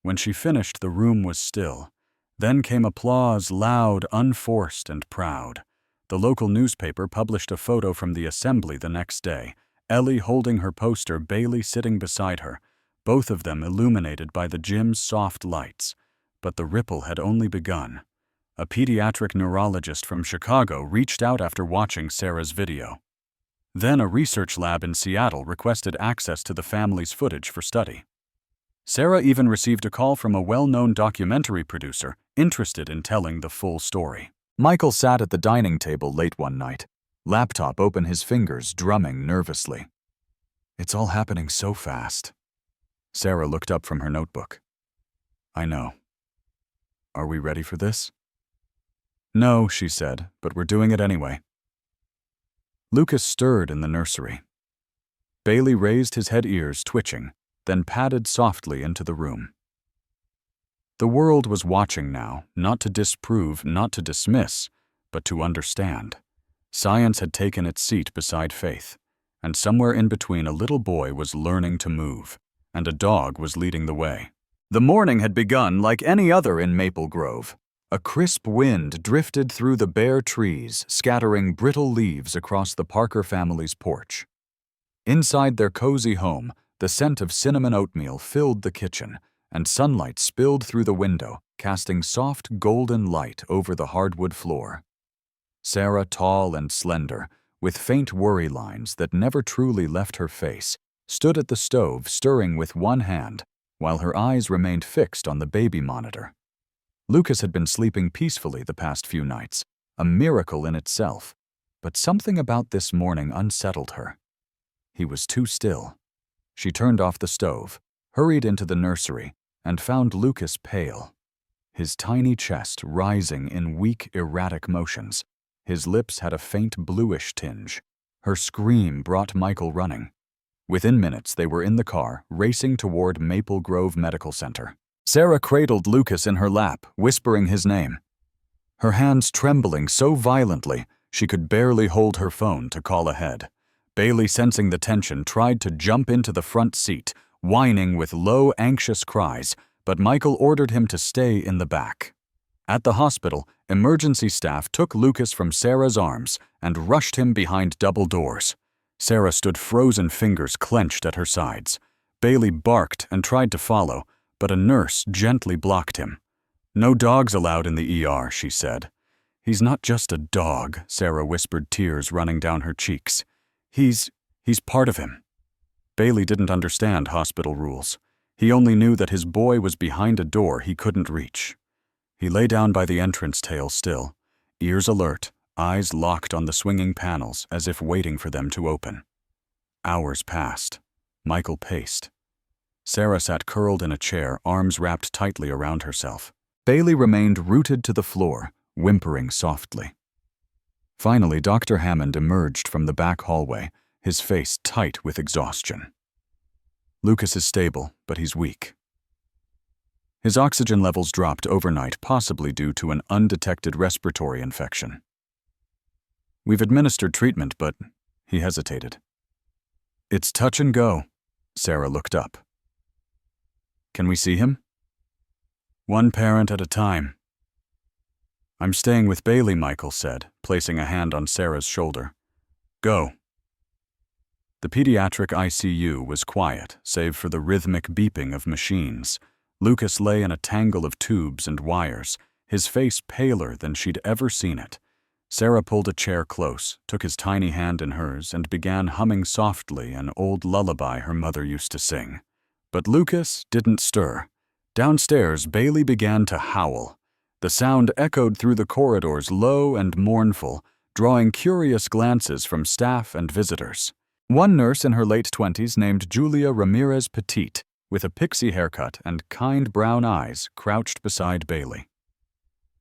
When she finished, the room was still. Then came applause, loud, unforced, and proud. The local newspaper published a photo from the assembly the next day, Ellie holding her poster, Bailey sitting beside her, both of them illuminated by the gym's soft lights. But the ripple had only begun. A pediatric neurologist from Chicago reached out after watching Sarah's video. Then a research lab in Seattle requested access to the family's footage for study. Sarah even received a call from a well-known documentary producer interested in telling the full story. Michael sat at the dining table late one night, laptop open, his fingers drumming nervously. It's all happening so fast. Sarah looked up from her notebook. I know. Are we ready for this? No, she said, but we're doing it anyway. Lucas stirred in the nursery. Bailey raised his head, ears twitching, then padded softly into the room. The world was watching now, not to disprove, not to dismiss, but to understand. Science had taken its seat beside faith, and somewhere in between a little boy was learning to move, and a dog was leading the way. The morning had begun like any other in Maple Grove. A crisp wind drifted through the bare trees, scattering brittle leaves across the Parker family's porch. Inside their cozy home, the scent of cinnamon oatmeal filled the kitchen, and sunlight spilled through the window, casting soft golden light over the hardwood floor. Sarah, tall and slender, with faint worry lines that never truly left her face, stood at the stove stirring with one hand, while her eyes remained fixed on the baby monitor. Lucas had been sleeping peacefully the past few nights, a miracle in itself, but something about this morning unsettled her. He was too still. She turned off the stove, hurried into the nursery, and found Lucas pale, his tiny chest rising in weak, erratic motions. His lips had a faint bluish tinge. Her scream brought Michael running. Within minutes, they were in the car, racing toward Maple Grove Medical Center. Sarah cradled Lucas in her lap, whispering his name. Her hands trembling so violently, she could barely hold her phone to call ahead. Bailey, sensing the tension, tried to jump into the front seat, whining with low, anxious cries, but Michael ordered him to stay in the back. At the hospital, emergency staff took Lucas from Sarah's arms and rushed him behind double doors. Sarah stood, frozen fingers clenched at her sides. Bailey barked and tried to follow, but a nurse gently blocked him. No dogs allowed in the ER, she said. He's not just a dog, Sarah whispered, tears running down her cheeks. He's part of him. Bailey didn't understand hospital rules. He only knew that his boy was behind a door he couldn't reach. He lay down by the entrance, tail still, ears alert, eyes locked on the swinging panels as if waiting for them to open. Hours passed. Michael paced. Sarah sat curled in a chair, arms wrapped tightly around herself. Bailey remained rooted to the floor, whimpering softly. Finally, Dr. Hammond emerged from the back hallway, his face tight with exhaustion. Lucas is stable, but he's weak. His oxygen levels dropped overnight, possibly due to an undetected respiratory infection. We've administered treatment, but he hesitated. It's touch and go. Sarah looked up. Can we see him? One parent at a time. I'm staying with Bailey, Michael said, placing a hand on Sarah's shoulder. Go. The pediatric ICU was quiet, save for the rhythmic beeping of machines. Lucas lay in a tangle of tubes and wires, his face paler than she'd ever seen it. Sarah pulled a chair close, took his tiny hand in hers, and began humming softly an old lullaby her mother used to sing. But Lucas didn't stir. Downstairs, Bailey began to howl. The sound echoed through the corridors, low and mournful, drawing curious glances from staff and visitors. One nurse in her late 20s, named Julia Ramirez Petit, with a pixie haircut and kind brown eyes, crouched beside Bailey.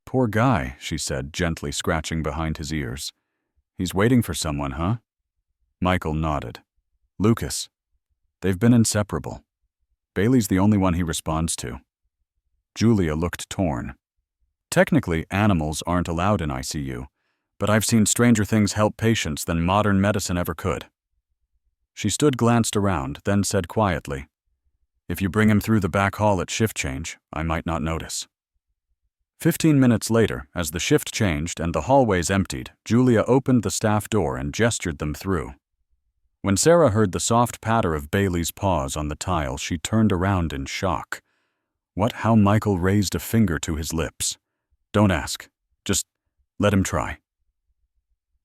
Poor guy, she said, gently scratching behind his ears. He's waiting for someone, huh? Michael nodded. Lucas. They've been inseparable. Bailey's the only one he responds to. Julia looked torn. Technically, animals aren't allowed in ICU, but I've seen stranger things help patients than modern medicine ever could. She stood, glanced around, then said quietly, If you bring him through the back hall at shift change, I might not notice. 15 minutes later, as the shift changed and the hallways emptied, Julia opened the staff door and gestured them through. When Sarah heard the soft patter of Bailey's paws on the tile, she turned around in shock. How Michael raised a finger to his lips. Don't ask. Just let him try.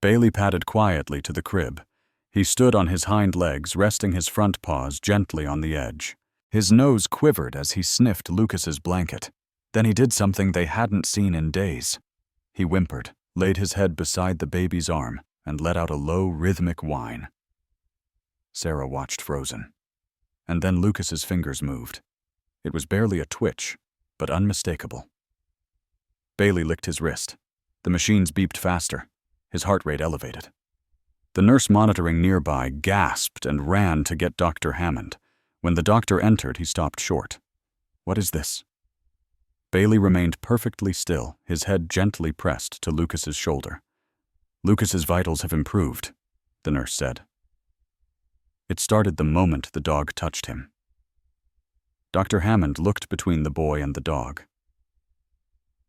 Bailey padded quietly to the crib. He stood on his hind legs, resting his front paws gently on the edge. His nose quivered as he sniffed Lucas's blanket. Then he did something they hadn't seen in days. He whimpered, laid his head beside the baby's arm, and let out a low, rhythmic whine. Sarah watched frozen. And then Lucas's fingers moved. It was barely a twitch, but unmistakable. Bailey licked his wrist. The machines beeped faster. His heart rate elevated. The nurse monitoring nearby gasped and ran to get Dr. Hammond. When the doctor entered, he stopped short. "What is this?" Bailey remained perfectly still, his head gently pressed to Lucas's shoulder. "Lucas's vitals have improved," the nurse said. It started the moment the dog touched him. Dr. Hammond looked between the boy and the dog.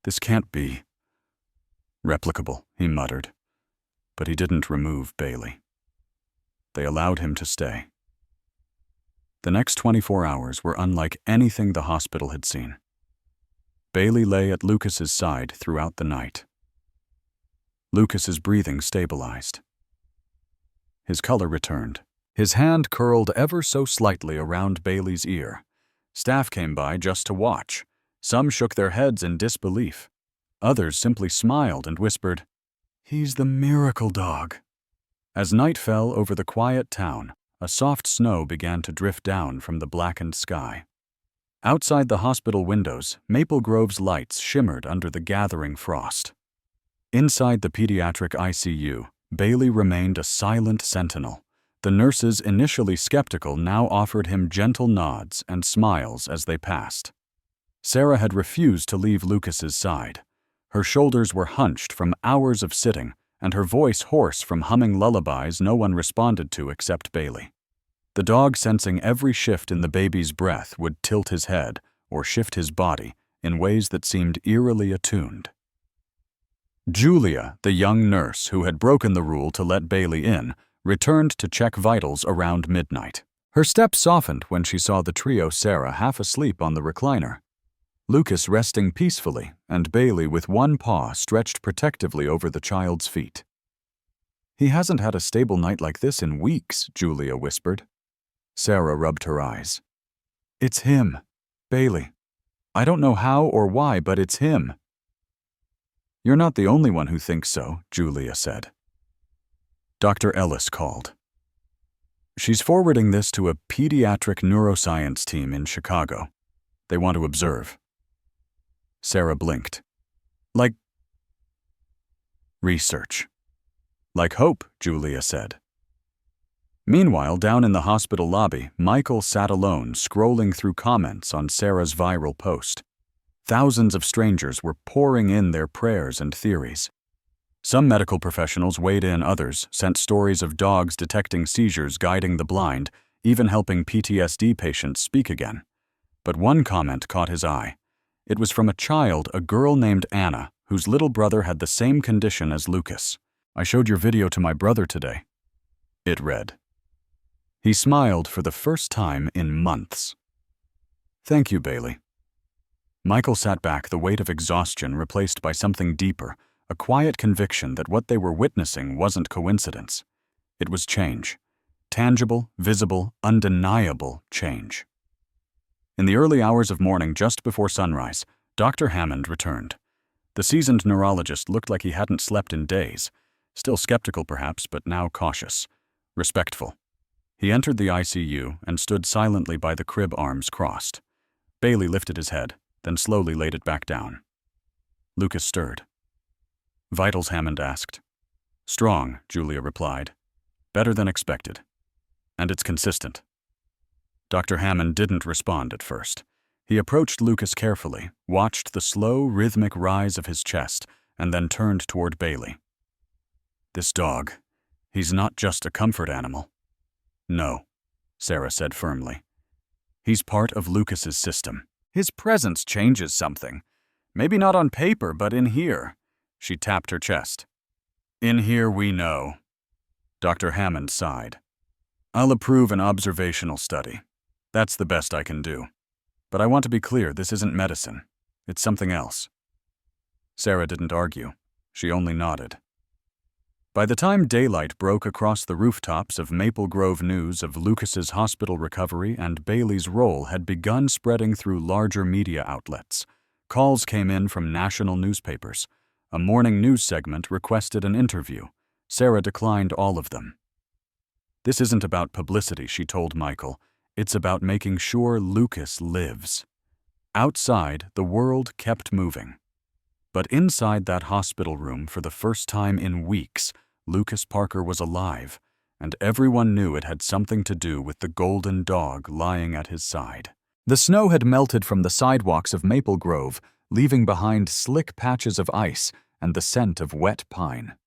"This can't be replicable," he muttered. But he didn't remove Bailey. They allowed him to stay. The next 24 hours were unlike anything the hospital had seen. Bailey lay at Lucas's side throughout the night. Lucas's breathing stabilized. His color returned. His hand curled ever so slightly around Bailey's ear. Staff came by just to watch. Some shook their heads in disbelief. Others simply smiled and whispered, "He's the miracle dog." As night fell over the quiet town, a soft snow began to drift down from the blackened sky. Outside the hospital windows, Maple Grove's lights shimmered under the gathering frost. Inside the pediatric ICU, Bailey remained a silent sentinel. The nurses, initially skeptical, now offered him gentle nods and smiles as they passed. Sarah had refused to leave Lucas's side. Her shoulders were hunched from hours of sitting, and her voice hoarse from humming lullabies no one responded to except Bailey. The dog, sensing every shift in the baby's breath, would tilt his head or shift his body in ways that seemed eerily attuned. Julia, the young nurse who had broken the rule to let Bailey in, returned to check vitals around midnight. Her step softened when she saw the trio, Sarah half asleep on the recliner, Lucas resting peacefully, and Bailey with one paw stretched protectively over the child's feet. "He hasn't had a stable night like this in weeks," Julia whispered. Sarah rubbed her eyes. "It's him, Bailey. I don't know how or why, but it's him." "You're not the only one who thinks so," Julia said. Dr. Ellis called. "She's forwarding this to a pediatric neuroscience team in Chicago. They want to observe." Sarah blinked. "Like research." "Like hope," Julia said. Meanwhile, down in the hospital lobby, Michael sat alone, scrolling through comments on Sarah's viral post. Thousands of strangers were pouring in their prayers and theories. Some medical professionals weighed in, others sent stories of dogs detecting seizures, guiding the blind, even helping PTSD patients speak again. But one comment caught his eye. It was from a child, a girl named Anna, whose little brother had the same condition as Lucas. "I showed your video to my brother today," it read. He smiled for the first time in months. "Thank you, Bailey." Michael sat back, the weight of exhaustion replaced by something deeper, a quiet conviction that what they were witnessing wasn't coincidence. It was change. Tangible, visible, undeniable change. In the early hours of morning, just before sunrise, Dr. Hammond returned. The seasoned neurologist looked like he hadn't slept in days, still skeptical perhaps, but now cautious, respectful. He entered the ICU and stood silently by the crib, arms crossed. Bailey lifted his head, then slowly laid it back down. Lucas stirred. "Vitals?" Hammond asked. "Strong," Julia replied. "Better than expected. And it's consistent." Dr. Hammond didn't respond at first. He approached Lucas carefully, watched the slow, rhythmic rise of his chest, and then turned toward Bailey. "This dog, he's not just a comfort animal." "No," Sarah said firmly. "He's part of Lucas's system. His presence changes something. Maybe not on paper, but in here." She tapped her chest. "In here we know." Dr. Hammond sighed. "I'll approve an observational study. That's the best I can do. But I want to be clear, this isn't medicine. It's something else." Sarah didn't argue. She only nodded. By the time daylight broke across the rooftops of Maple Grove, news of Lucas's hospital recovery and Bailey's role had begun spreading through larger media outlets. Calls came in from national newspapers. A morning news segment requested an interview. Sarah declined all of them. "This isn't about publicity," she told Michael. "It's about making sure Lucas lives." Outside, the world kept moving. But inside that hospital room, for the first time in weeks, Lucas Parker was alive, and everyone knew it had something to do with the golden dog lying at his side. The snow had melted from the sidewalks of Maple Grove, leaving behind slick patches of ice and the scent of wet pine.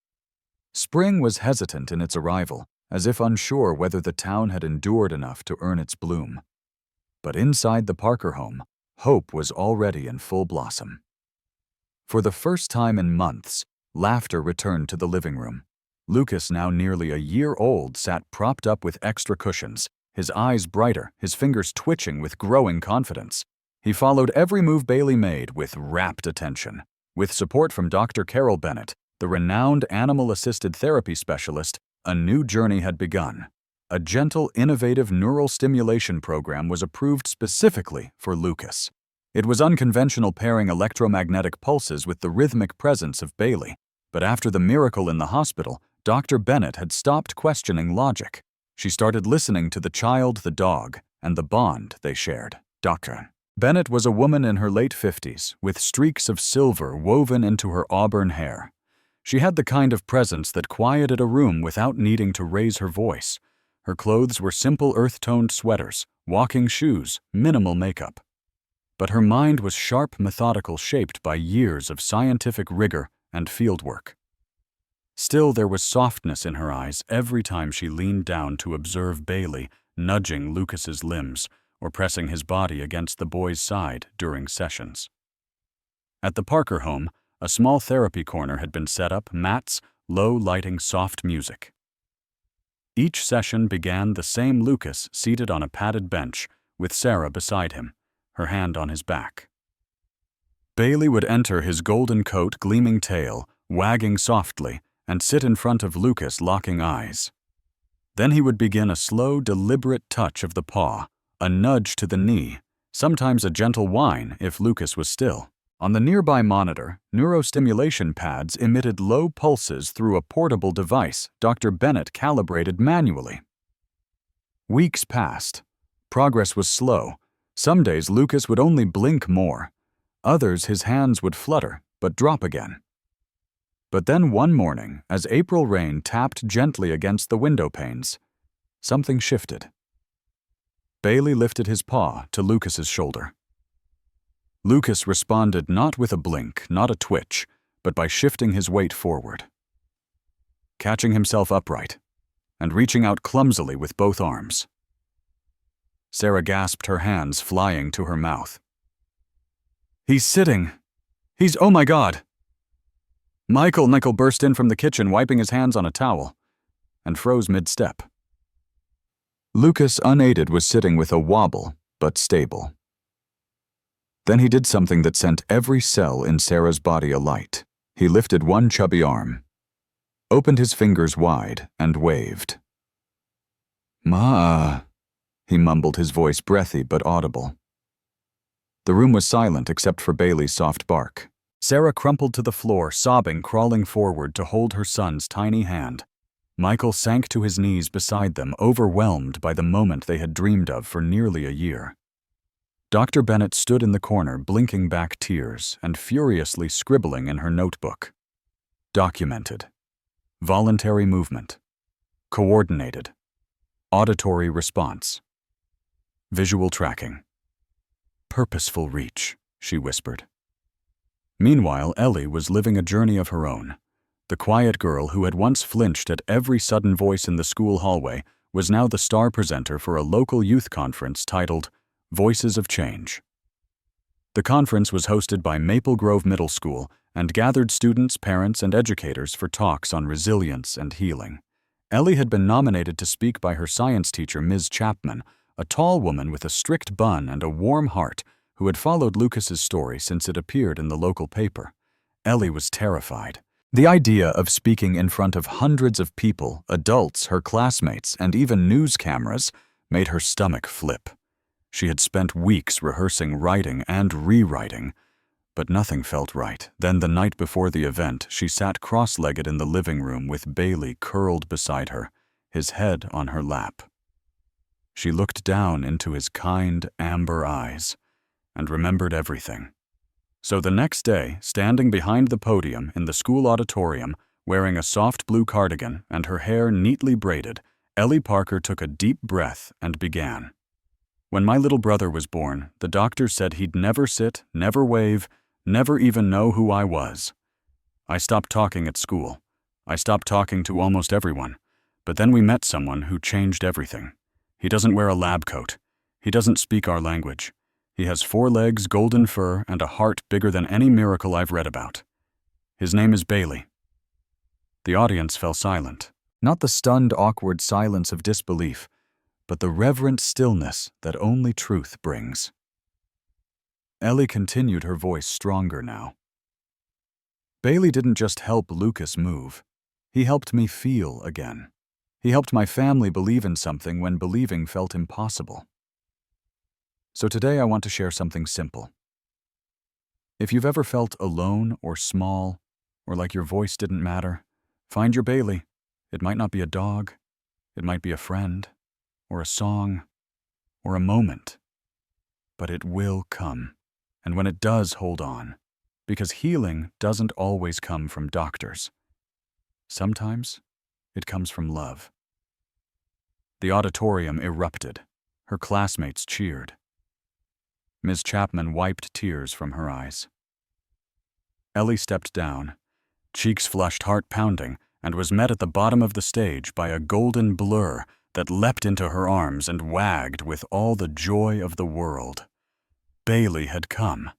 Spring was hesitant in its arrival, as if unsure whether the town had endured enough to earn its bloom. But inside the Parker home, hope was already in full blossom. For the first time in months, laughter returned to the living room. Lucas, now nearly a year old, sat propped up with extra cushions, his eyes brighter, his fingers twitching with growing confidence. He followed every move Bailey made with rapt attention. With support from Dr. Carol Bennett, the renowned animal-assisted therapy specialist, a new journey had begun. A gentle, innovative neural stimulation program was approved specifically for Lucas. It was unconventional, pairing electromagnetic pulses with the rhythmic presence of Bailey. But after the miracle in the hospital, Dr. Bennett had stopped questioning logic. She started listening to the child, the dog, and the bond they shared. Dr. Bennett was a woman in her late 50s, with streaks of silver woven into her auburn hair. She had the kind of presence that quieted a room without needing to raise her voice. Her clothes were simple earth-toned sweaters, walking shoes, minimal makeup. But her mind was sharp, methodical, shaped by years of scientific rigor and fieldwork. Still, there was softness in her eyes every time she leaned down to observe Bailey nudging Lucas's limbs or pressing his body against the boy's side during sessions. At the Parker home, a small therapy corner had been set up, mats, low lighting, soft music. Each session began the same Lucas seated on a padded bench with Sarah beside him, her hand on his back. Bailey would enter, his golden coat, gleaming tail, wagging softly, and sit in front of Lucas, locking eyes. Then he would begin a slow, deliberate touch of the paw, a nudge to the knee, sometimes a gentle whine if Lucas was still. On the nearby monitor, neurostimulation pads emitted low pulses through a portable device Dr. Bennett calibrated manually. Weeks passed. Progress was slow. Some days Lucas would only blink more. Others his hands would flutter, but drop again. But then one morning, as April rain tapped gently against the window panes, something shifted. Bailey lifted his paw to Lucas's shoulder. Lucas responded not with a blink, not a twitch, but by shifting his weight forward. Catching himself upright, and reaching out clumsily with both arms. Sarah gasped, her hands flying to her mouth. "He's sitting! Oh my God!" Michael burst in from the kitchen, wiping his hands on a towel, and froze mid-step. Lucas, unaided, was sitting with a wobble, but stable. Then he did something that sent every cell in Sarah's body alight. He lifted one chubby arm, opened his fingers wide, and waved. "Ma," he mumbled, his voice breathy but audible. The room was silent except for Bailey's soft bark. Sarah crumpled to the floor, sobbing, crawling forward to hold her son's tiny hand. Michael sank to his knees beside them, overwhelmed by the moment they had dreamed of for nearly a year. Dr. Bennett stood in the corner, blinking back tears and furiously scribbling in her notebook. Documented. Voluntary movement. Coordinated. Auditory response. Visual tracking. Purposeful reach, she whispered. Meanwhile, Ellie was living a journey of her own. The quiet girl who had once flinched at every sudden voice in the school hallway was now the star presenter for a local youth conference titled Voices of Change. The conference was hosted by Maple Grove Middle School and gathered students, parents, and educators for talks on resilience and healing. Ellie had been nominated to speak by her science teacher, Ms. Chapman, a tall woman with a strict bun and a warm heart who had followed Lucas's story since it appeared in the local paper. Ellie was terrified. The idea of speaking in front of hundreds of people, adults, her classmates, and even news cameras, made her stomach flip. She had spent weeks rehearsing writing and rewriting, but nothing felt right. Then the night before the event, she sat cross-legged in the living room with Bailey curled beside her, his head on her lap. She looked down into his kind, amber eyes and remembered everything. So the next day, standing behind the podium in the school auditorium, wearing a soft blue cardigan and her hair neatly braided, Ellie Parker took a deep breath and began. When my little brother was born, the doctor said he'd never sit, never wave, never even know who I was. I stopped talking at school. I stopped talking to almost everyone. But then we met someone who changed everything. He doesn't wear a lab coat. He doesn't speak our language. He has 4 legs, golden fur, and a heart bigger than any miracle I've read about. His name is Bailey. The audience fell silent. Not the stunned, awkward silence of disbelief, but the reverent stillness that only truth brings. Ellie continued, her voice stronger now. Bailey didn't just help Lucas move. He helped me feel again. He helped my family believe in something when believing felt impossible. So today I want to share something simple. If you've ever felt alone or small, or like your voice didn't matter, find your Bailey. It might not be a dog. It might be a friend, or a song, or a moment. But it will come. And when it does, hold on. Because healing doesn't always come from doctors. Sometimes it comes from love. The auditorium erupted. Her classmates cheered. Ms. Chapman wiped tears from her eyes. Ellie stepped down, cheeks flushed, heart pounding, and was met at the bottom of the stage by a golden blur that leapt into her arms and wagged with all the joy of the world. Bailey had come.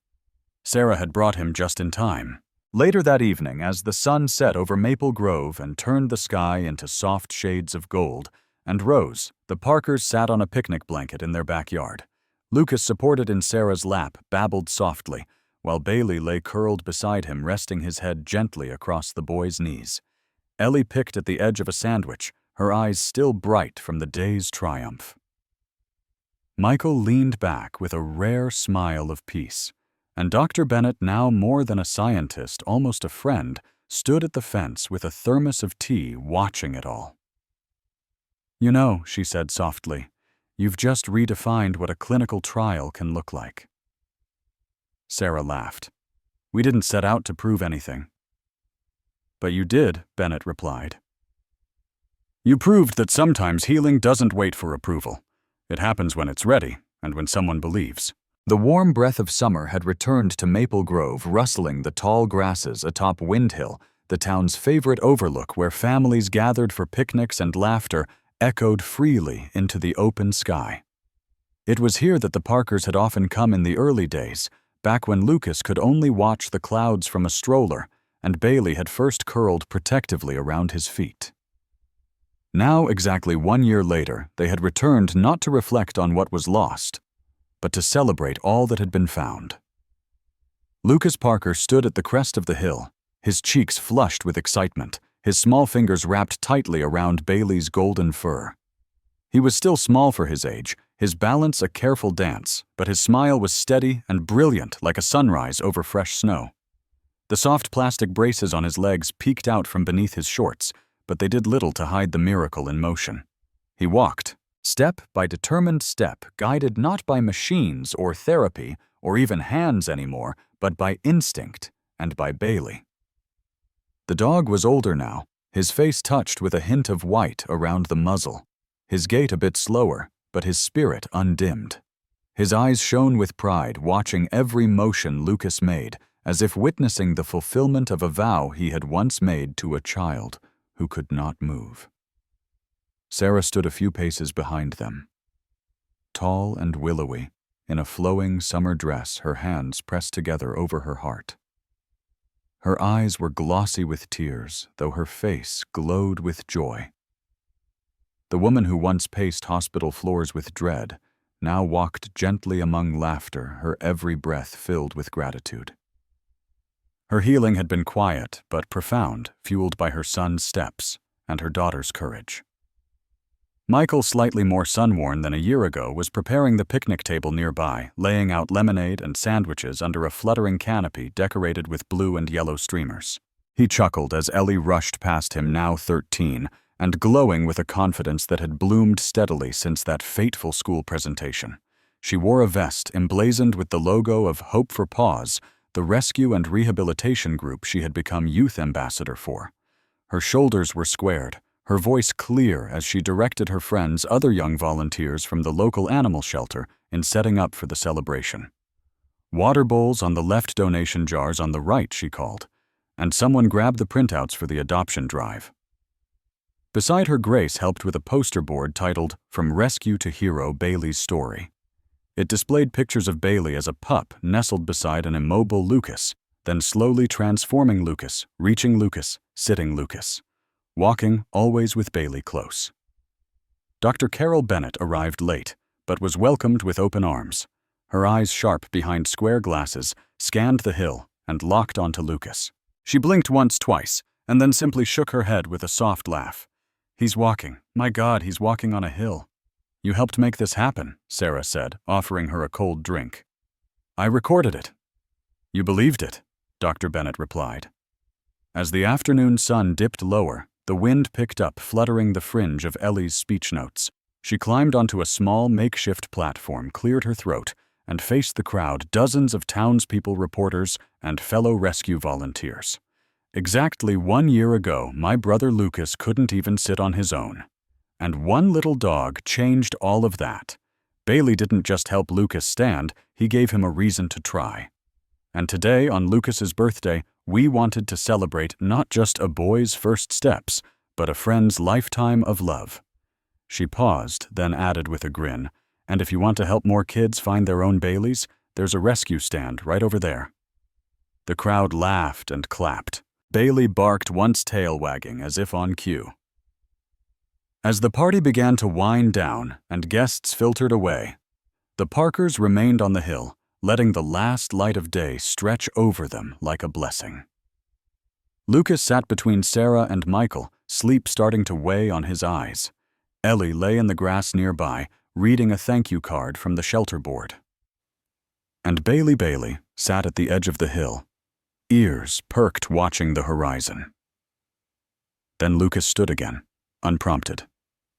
Sarah had brought him just in time. Later that evening, as the sun set over Maple Grove and turned the sky into soft shades of gold, and rose, the Parkers sat on a picnic blanket in their backyard. Lucas, supported in Sarah's lap, babbled softly, while Bailey lay curled beside him, resting his head gently across the boy's knees. Ellie picked at the edge of a sandwich, her eyes still bright from the day's triumph. Michael leaned back with a rare smile of peace, and Dr. Bennett, now more than a scientist, almost a friend, stood at the fence with a thermos of tea, watching it all. "You know," she said softly, "you've just redefined what a clinical trial can look like." Sarah laughed. "We didn't set out to prove anything." "But you did," Bennett replied. "You proved that sometimes healing doesn't wait for approval. It happens when it's ready, and when someone believes." The warm breath of summer had returned to Maple Grove, rustling the tall grasses atop Wind Hill, the town's favorite overlook where families gathered for picnics and laughter echoed freely into the open sky. It was here that the Parkers had often come in the early days, back when Lucas could only watch the clouds from a stroller, and Bailey had first curled protectively around his feet. Now, exactly 1 year later, they had returned not to reflect on what was lost, but to celebrate all that had been found. Lucas Parker stood at the crest of the hill, his cheeks flushed with excitement, his small fingers wrapped tightly around Bailey's golden fur. He was still small for his age, his balance a careful dance, but his smile was steady and brilliant like a sunrise over fresh snow. The soft plastic braces on his legs peeked out from beneath his shorts, but they did little to hide the miracle in motion. He walked, step by determined step, guided not by machines or therapy or even hands anymore, but by instinct and by Bailey. The dog was older now, his face touched with a hint of white around the muzzle, his gait a bit slower, but his spirit undimmed. His eyes shone with pride, watching every motion Lucas made, as if witnessing the fulfillment of a vow he had once made to a child who could not move. Sarah stood a few paces behind them. Tall and willowy, in a flowing summer dress, her hands pressed together over her heart. Her eyes were glossy with tears, though her face glowed with joy. The woman who once paced hospital floors with dread now walked gently among laughter, her every breath filled with gratitude. Her healing had been quiet but profound, fueled by her son's steps and her daughter's courage. Michael, slightly more sun-worn than a year ago, was preparing the picnic table nearby, laying out lemonade and sandwiches under a fluttering canopy decorated with blue and yellow streamers. He chuckled as Ellie rushed past him, now 13, and glowing with a confidence that had bloomed steadily since that fateful school presentation. She wore a vest emblazoned with the logo of Hope for Paws, the rescue and rehabilitation group she had become youth ambassador for. Her shoulders were squared, her voice clear as she directed her friends, other young volunteers from the local animal shelter, in setting up for the celebration. Water bowls on the left, donation jars on the right, she called, and someone grabbed the printouts for the adoption drive. Beside her, Grace helped with a poster board titled From Rescue to Hero, Bailey's Story. It displayed pictures of Bailey as a pup nestled beside an immobile Lucas, then slowly transforming Lucas, reaching Lucas, sitting Lucas, walking always with Bailey close. Dr. Carol Bennett arrived late, but was welcomed with open arms. Her eyes, sharp behind square glasses, scanned the hill and locked onto Lucas. She blinked once, twice, and then simply shook her head with a soft laugh. "He's walking. My God, he's walking on a hill." "You helped make this happen," Sarah said, offering her a cold drink. "I recorded it." "You believed it," Dr. Bennett replied. As the afternoon sun dipped lower, the wind picked up, fluttering the fringe of Ellie's speech notes. She climbed onto a small makeshift platform, cleared her throat, and faced the crowd, dozens of townspeople, reporters, and fellow rescue volunteers. "Exactly 1 year ago, my brother Lucas couldn't even sit on his own. And one little dog changed all of that. Bailey didn't just help Lucas stand, he gave him a reason to try. And today, on Lucas's birthday, we wanted to celebrate not just a boy's first steps, but a friend's lifetime of love." She paused, then added with a grin, "And if you want to help more kids find their own Baileys, there's a rescue stand right over there." The crowd laughed and clapped. Bailey barked once, tail wagging as if on cue. As the party began to wind down and guests filtered away, the Parkers remained on the hill, letting the last light of day stretch over them like a blessing. Lucas sat between Sarah and Michael, sleep starting to weigh on his eyes. Ellie lay in the grass nearby, reading a thank you card from the shelter board. And Bailey sat at the edge of the hill, ears perked, watching the horizon. Then Lucas stood again, unprompted,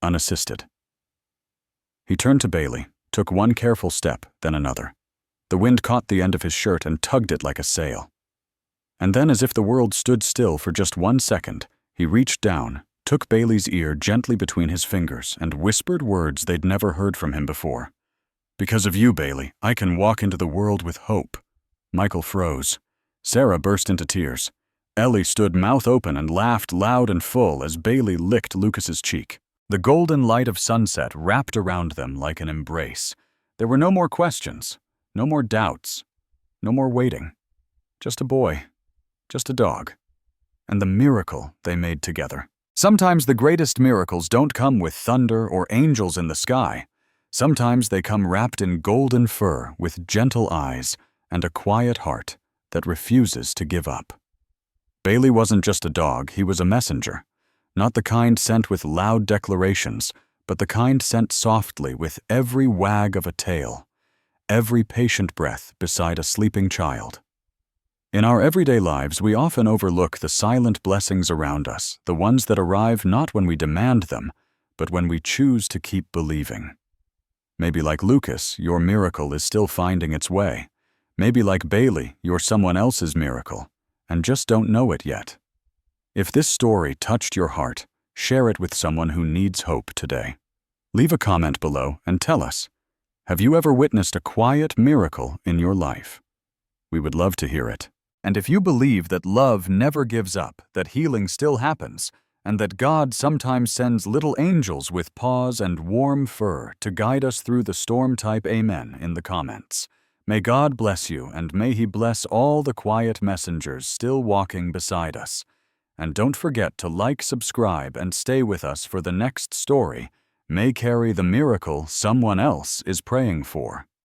unassisted. He turned to Bailey, took one careful step, then another. The wind caught the end of his shirt and tugged it like a sail. And then, as if the world stood still for just 1 second, he reached down, took Bailey's ear gently between his fingers, and whispered words they'd never heard from him before. "Because of you, Bailey, I can walk into the world with hope." Michael froze. Sarah burst into tears. Ellie stood mouth open and laughed loud and full as Bailey licked Lucas's cheek. The golden light of sunset wrapped around them like an embrace. There were no more questions, no more doubts, no more waiting. Just a boy, just a dog, and the miracle they made together. Sometimes the greatest miracles don't come with thunder or angels in the sky. Sometimes they come wrapped in golden fur with gentle eyes and a quiet heart that refuses to give up. Bailey wasn't just a dog, he was a messenger. Not the kind sent with loud declarations, but the kind sent softly with every wag of a tail, every patient breath beside a sleeping child. In our everyday lives, we often overlook the silent blessings around us, the ones that arrive not when we demand them, but when we choose to keep believing. Maybe like Lucas, your miracle is still finding its way. Maybe like Bailey, you're someone else's miracle, and just don't know it yet. If this story touched your heart, share it with someone who needs hope today. Leave a comment below and tell us, have you ever witnessed a quiet miracle in your life? We would love to hear it. And if you believe that love never gives up, that healing still happens, and that God sometimes sends little angels with paws and warm fur to guide us through the storm, type amen in the comments. May God bless you, and may He bless all the quiet messengers still walking beside us. And don't forget to like, subscribe, and stay with us for the next story. May carry the miracle someone else is praying for.